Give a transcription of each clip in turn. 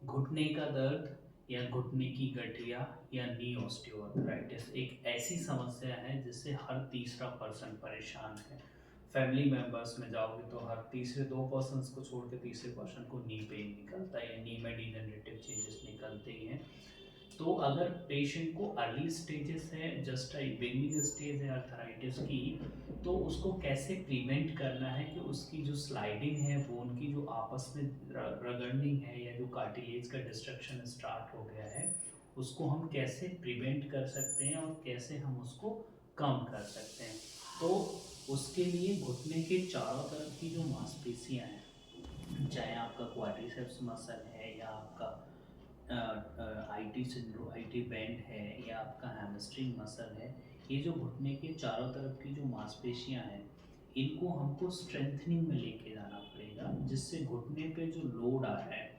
घुटने का दर्द या घुटने की गठिया या नी ऑस्टियोआर्थराइटिस एक ऐसी समस्या है जिससे हर तीसरा पर्सन परेशान है। फैमिली मेंबर्स में जाओगे तो हर तीसरे 2 पर्सन्स को छोड़ के तीसरे पर्सन को नी पेन निकलता है या नी में डिजेनरेटिव चेंजेस निकलते ही हैं। तो अगर पेशेंट को अर्ली स्टेजेस है, जस्ट बिगिनिंग स्टेज है अर्थराइटिस की, तो उसको कैसे प्रिवेंट करना है कि उसकी जो स्लाइडिंग है, बोन की जो आपस में रगड़नी है या जो कार्टिलेज का डिस्ट्रक्शन स्टार्ट हो गया है, उसको हम कैसे प्रिवेंट कर सकते हैं और कैसे हम उसको कम कर सकते हैं। तो उसके लिए घुटने के चारों तरफ की जो मांसपेशियां हैं, चाहे आपका क्वाड्रिसेप्स मसल है या आपका आईटी बैंड है या आपका हैमस्ट्रिंग मसल है, ये जो घुटने के चारों तरफ की जो मांसपेशियां हैं, इनको हमको स्ट्रेंथनिंग में लेके जाना पड़ेगा, जिससे घुटने पे जो लोड आ रहा है,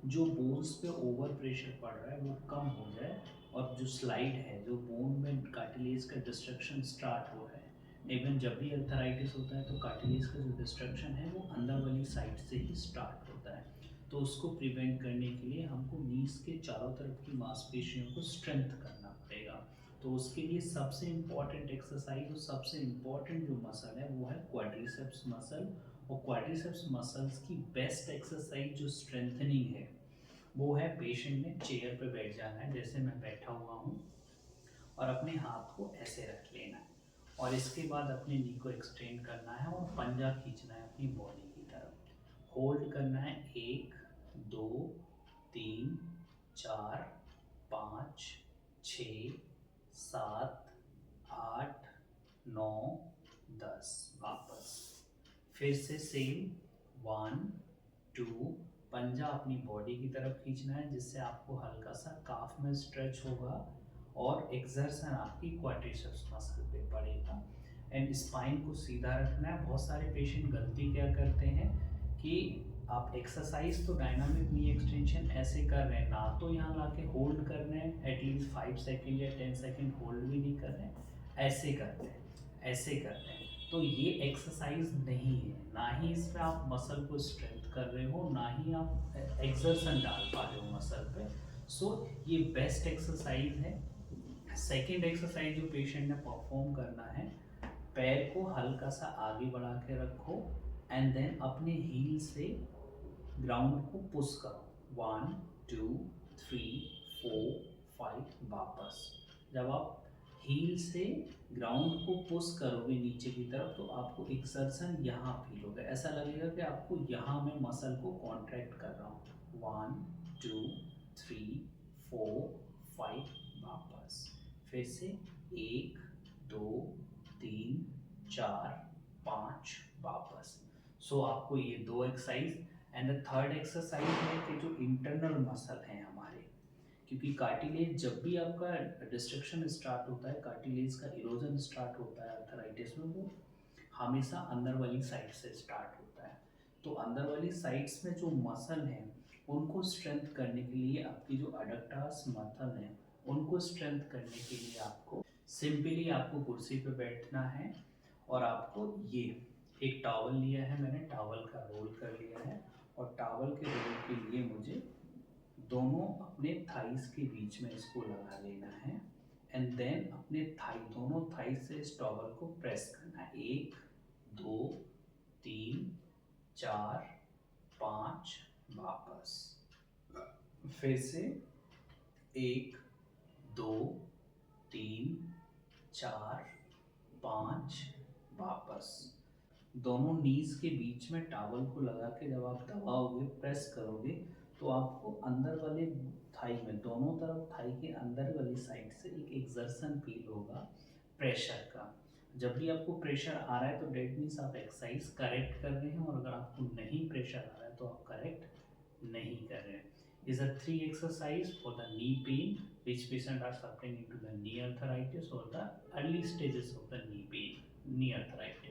जो बोन्स पे ओवर प्रेशर पड़ रहा है, वो कम हो जाए और जो स्लाइड है, जो बोन में कार्टिलेज का डिस्ट्रक्शन स्टार्ट हो रहा है। इवन जब भी अर्थराइटिस होता है तो कार्टिलेज का जो डिस्ट्रक्शन है वो अंदर वाली साइड से ही स्टार्ट होता है। तो उसको प्रिवेंट करने के लिए हमको नीज के चारों तरफ की मांसपेशियों को स्ट्रेंथ करना पड़ेगा। तो उसके लिए सबसे इम्पॉर्टेंट एक्सरसाइज और सबसे इम्पॉर्टेंट जो मसल है वो है क्वाड्रिसेप्स मसल। और क्वाड्रिसेप्स मसल्स की बेस्ट एक्सरसाइज जो स्ट्रेंथनिंग है वो है पेशेंट ने चेयर पे बैठ जाना है, जैसे मैं बैठा हुआ हूँ, और अपने हाथ को ऐसे रख लेना है और इसके बाद अपने नी को एक्सटेंड करना है और पंजा खींचना है अपनी बॉडी की तरफ। होल्ड करना है 1 2 3 4 5 6 7 8 9 10। वापस फिर से सेम 1 2। पंजा अपनी बॉडी की तरफ खींचना है जिससे आपको हल्का सा काफ में स्ट्रेच होगा और एक्सर्शन आपकी क्वाड्रिसेप्स मसल पे पड़ेगा। एंड स्पाइन को सीधा रखना है। बहुत सारे पेशेंट गलती क्या करते हैं कि आप एक्सरसाइज तो डायनामिक नी एक्सटेंशन ऐसे कर रहे हैं, ना तो यहाँ ला के होल्ड कर रहे हैं एटलीस्ट 5 सेकेंड या 10 सेकेंड होल्ड भी नहीं कर रहे हैं, ऐसे करते हैं, ऐसे करते हैं। तो ये एक्सरसाइज नहीं है, ना ही इसमें आप मसल को स्ट्रेंथ कर रहे हो, ना ही आप एक्सर्शन डाल पा रहे हो मसल पे। सो ये बेस्ट एक्सरसाइज है। सेकेंड एक्सरसाइज जो पेशेंट ने परफॉर्म करना है, पैर को हल्का सा आगे बढ़ा के रखो एंड देन अपने हील से ग्राउंड को पुश करो। 1 2 3 4 5। वापस जब आप हील से ग्राउंड को पुश करोगे नीचे की तरफ तो आपको एक्सर्शन यहाँ फील होगा, ऐसा लगेगा कि आपको यहाँ मैं मसल को कॉन्ट्रैक्ट कर रहा हूँ। 1 2 3 4 5। वापस फिर से 1 2 3 4 5। वापस। सो आपको ये दो exercise. And the third exercise है कि जो इंटरनल मसल हैं हमारे, क्योंकि कार्टिलेज जब भी आपका डिस्ट्रक्शन स्टार्ट होता है, कार्टिलेज का इरोजन स्टार्ट होता है अर्थराइटिस में, वो हमेशा अंदर वाली साइड से स्टार्ट होता है। तो अंदर वाली साइड्स में जो मसल हैं उनको स्ट्रेंथ करने के लिए आपकी जो अडक्टास मसल हैं उनको स्ट्रेंथ करने के लिए आपको सिंपली आपको कुर्सी पे बैठना है और आपको ये एक टॉवल लिया है, मैंने टॉवल का रोल कर लिया है और टॉवल के रोल के लिए मुझे दोनों अपने थाइस के बीच में इसको लगा लेना है एंड देन अपने थाई दोनों थाई से इस टॉवल को प्रेस करना है। 1 2 3 4 5। वापस फिर से 1 2 3 4 5। वापस दोनों नीज के बीच में टॉवल को लगा के जब आप दबाओगे, प्रेस करोगे, तो आपको अंदर वाले थाई में, दोनों तरफ थाई के अंदर वाली साइड से एक एक्सर्शन फील होगा प्रेशर का। जब भी आपको प्रेशर आ रहा है तो डेट मीन्स आप एक्सरसाइज करेक्ट कर रहे हैं, और अगर आपको नहीं प्रेशर आ रहा है तो आप करेक्ट नहीं कर रहे हैं। Is a 3 exercise for the knee pain which patient are suffering into the knee arthritis or the early stages of the knee pain, knee arthritis.